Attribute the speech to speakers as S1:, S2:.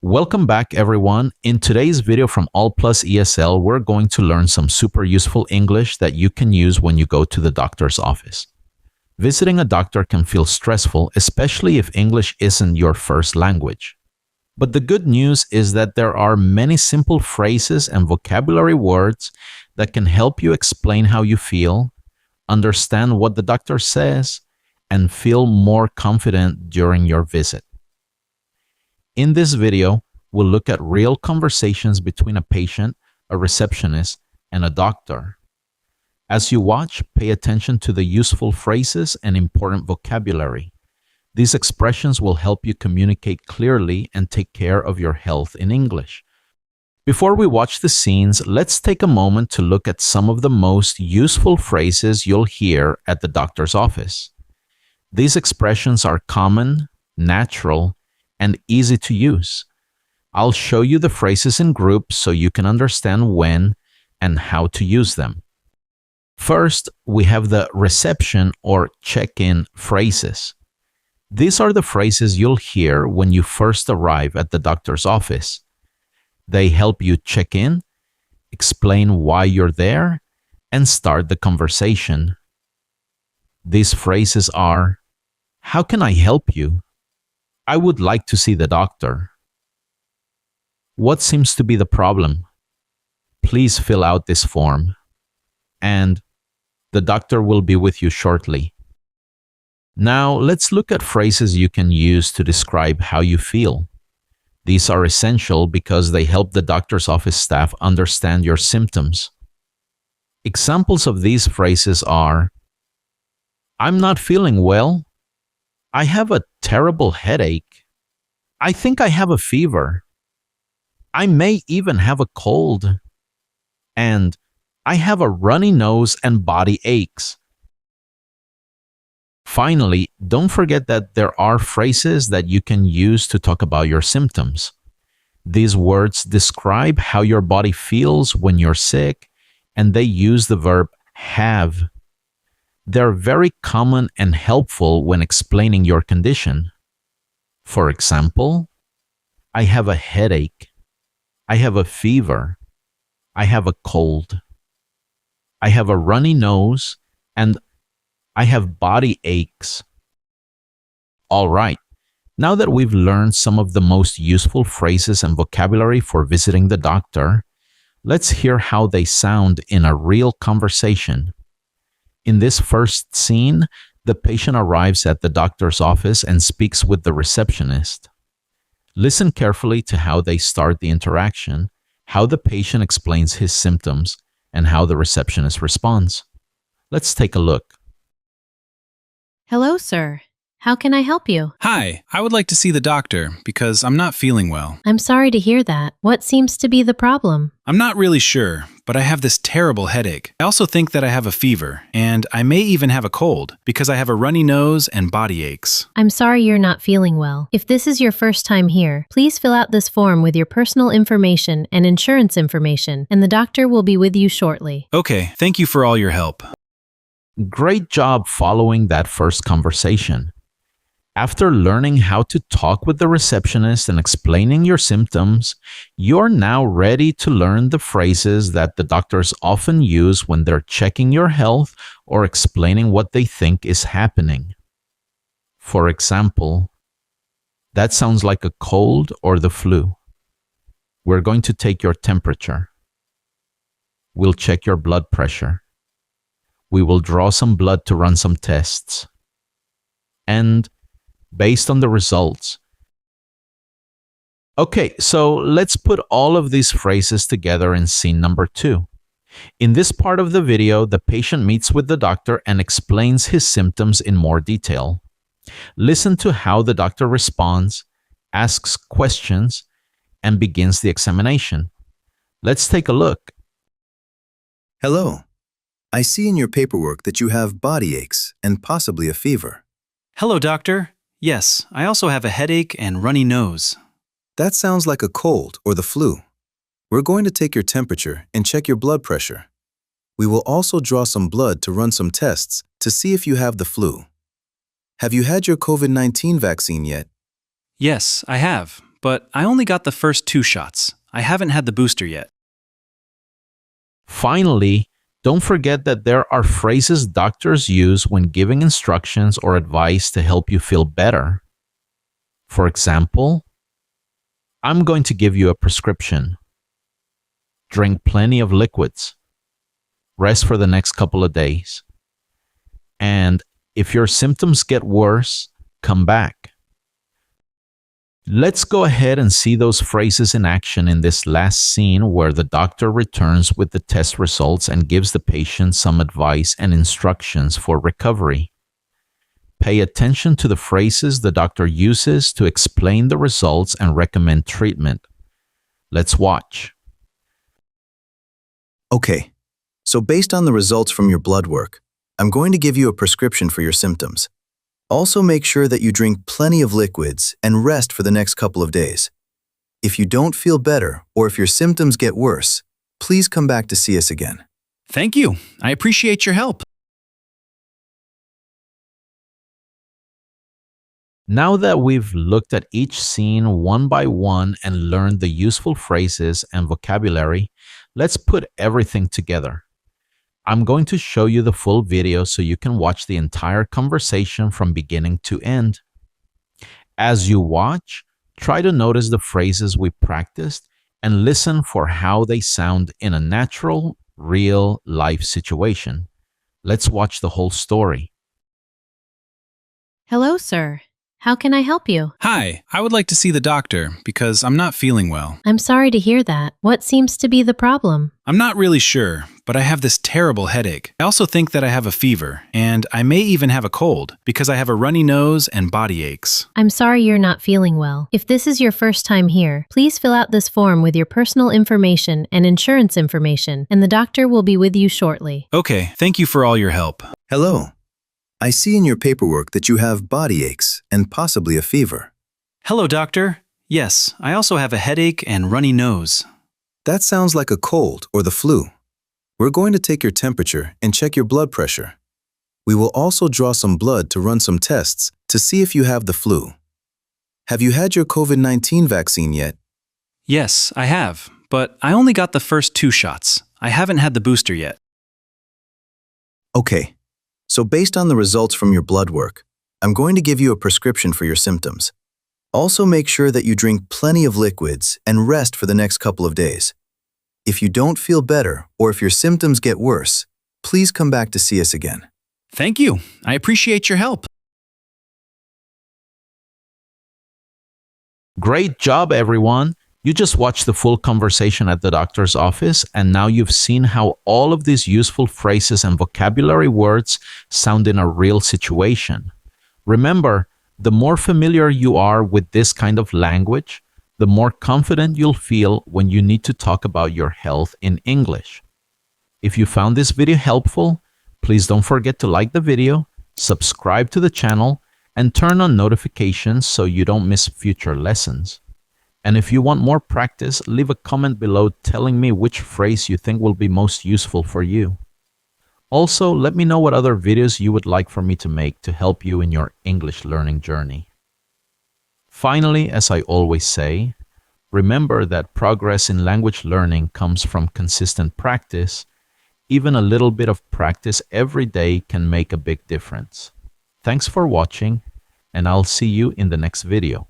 S1: Welcome back, everyone. In today's video from All Plus ESL, we're going to learn some super useful English that you can use when you go to the doctor's office. Visiting a doctor can feel stressful, especially if English isn't your first language. But the good news is that there are many simple phrases and vocabulary words that can help you explain how you feel, understand what the doctor says, and feel more confident during your visit. In this video, we'll look at real conversations between a patient, a receptionist, and a doctor. As you watch, pay attention to the useful phrases and important vocabulary. These expressions will help you communicate clearly and take care of your health in English. Before we watch the scenes, let's take a moment to look at some of the most useful phrases you'll hear at the doctor's office. These expressions are common, natural, and easy to use. I'll show you the phrases in groups so you can understand when and how to use them. First, we have the reception or check-in phrases. These are the phrases you'll hear when you first arrive at the doctor's office. They help you check in, explain why you're there, and start the conversation. These phrases are, "How can I help you? I would like to see the doctor. What seems to be the problem? Please fill out this form." And "The doctor will be with you shortly." Now, let's look at phrases you can use to describe how you feel. These are essential because they help the doctor's office staff understand your symptoms. Examples of these phrases are, "I'm not feeling well. I have a terrible headache. I think I have a fever. I may even have a cold. And I have a runny nose and body aches." Finally, don't forget that there are phrases that you can use to talk about your symptoms. These words describe how your body feels when you're sick, and they use the verb have. They're very common and helpful when explaining your condition. For example, "I have a headache. I have a fever. I have a cold. I have a runny nose, and I have body aches." All right, now that we've learned some of the most useful phrases and vocabulary for visiting the doctor, let's hear how they sound in a real conversation. In this first scene, the patient arrives at the doctor's office and speaks with the receptionist. Listen carefully to how they start the interaction, how the patient explains his symptoms, and how the receptionist responds. Let's take a look.
S2: Hello, sir. How can I help you?
S3: Hi, I would like to see the doctor because I'm not feeling well.
S2: I'm sorry to hear that. What seems to be the problem?
S3: I'm not really sure, but I have this terrible headache. I also think that I have a fever, and I may even have a cold because I have a runny nose and body aches.
S2: I'm sorry you're not feeling well. If this is your first time here, please fill out this form with your personal information and insurance information, and the doctor will be with you shortly.
S3: Okay, thank you for all your help.
S1: Great job following that first conversation. After learning how to talk with the receptionist and explaining your symptoms, you're now ready to learn the phrases that the doctors often use when they're checking your health or explaining what they think is happening. For example, "That sounds like a cold or the flu. We're going to take your temperature. We'll check your blood pressure. We will draw some blood to run some tests. And based on the results." Okay, so let's put all of these phrases together in scene number 2. In this part of the video, the patient meets with the doctor and explains his symptoms in more detail. Listen to how the doctor responds, asks questions, and begins the examination. Let's take a look.
S4: Hello. I see in your paperwork that you have body aches and possibly a fever.
S3: Hello, doctor. Yes, I also have a headache and runny nose.
S4: That sounds like a cold or the flu. We're going to take your temperature and check your blood pressure. We will also draw some blood to run some tests to see if you have the flu. Have you had your COVID-19 vaccine yet?
S3: Yes, I have, but I only got the first 2 shots. I haven't had the booster yet.
S1: Finally, don't forget that there are phrases doctors use when giving instructions or advice to help you feel better. For example, I'm going to give you a prescription. Drink plenty of liquids. Rest for the next couple of days. And if your symptoms get worse, come back. Let's go ahead and see those phrases in action in this last scene where the doctor returns with the test results and gives the patient some advice and instructions for recovery. Pay attention to the phrases the doctor uses to explain the results and recommend treatment. Let's watch.
S4: Okay, so based on the results from your blood work, I'm going to give you a prescription for your symptoms. Also make sure that you drink plenty of liquids and rest for the next couple of days. If you don't feel better or if your symptoms get worse, please come back to see us again.
S3: Thank you. I appreciate your help.
S1: Now that we've looked at each scene one by one and learned the useful phrases and vocabulary, let's put everything together. I'm going to show you the full video so you can watch the entire conversation from beginning to end. As you watch, try to notice the phrases we practiced and listen for how they sound in a natural, real life situation. Let's watch the whole story.
S2: Hello, sir. How can I help you?
S3: Hi, I would like to see the doctor because I'm not feeling well.
S2: I'm sorry to hear that. What seems to be the problem?
S3: I'm not really sure, but I have this terrible headache. I also think that I have a fever, and I may even have a cold because I have a runny nose and body aches.
S2: I'm sorry you're not feeling well. If this is your first time here, please fill out this form with your personal information and insurance information, and the doctor will be with you shortly.
S3: Okay, thank you for all your help.
S4: Hello. I see in your paperwork that you have body aches and possibly a fever.
S3: Hello, doctor. Yes, I also have a headache and runny nose.
S4: That sounds like a cold or the flu. We're going to take your temperature and check your blood pressure. We will also draw some blood to run some tests to see if you have the flu. Have you had your COVID-19 vaccine yet?
S3: Yes, I have, but I only got the first 2 shots. I haven't had the booster yet.
S4: Okay, so based on the results from your blood work, I'm going to give you a prescription for your symptoms. Also make sure that you drink plenty of liquids and rest for the next couple of days. If you don't feel better or if your symptoms get worse, please come back to see us again.
S3: Thank you. I appreciate your help.
S1: Great job, everyone! You just watched the full conversation at the doctor's office, and now you've seen how all of these useful phrases and vocabulary words sound in a real situation. Remember, the more familiar you are with this kind of language, the more confident you'll feel when you need to talk about your health in English. If you found this video helpful, please don't forget to like the video, subscribe to the channel, and turn on notifications so you don't miss future lessons. And if you want more practice, leave a comment below telling me which phrase you think will be most useful for you. Also, let me know what other videos you would like for me to make to help you in your English learning journey. Finally, as I always say, remember that progress in language learning comes from consistent practice. Even a little bit of practice every day can make a big difference. Thanks for watching, and I'll see you in the next video.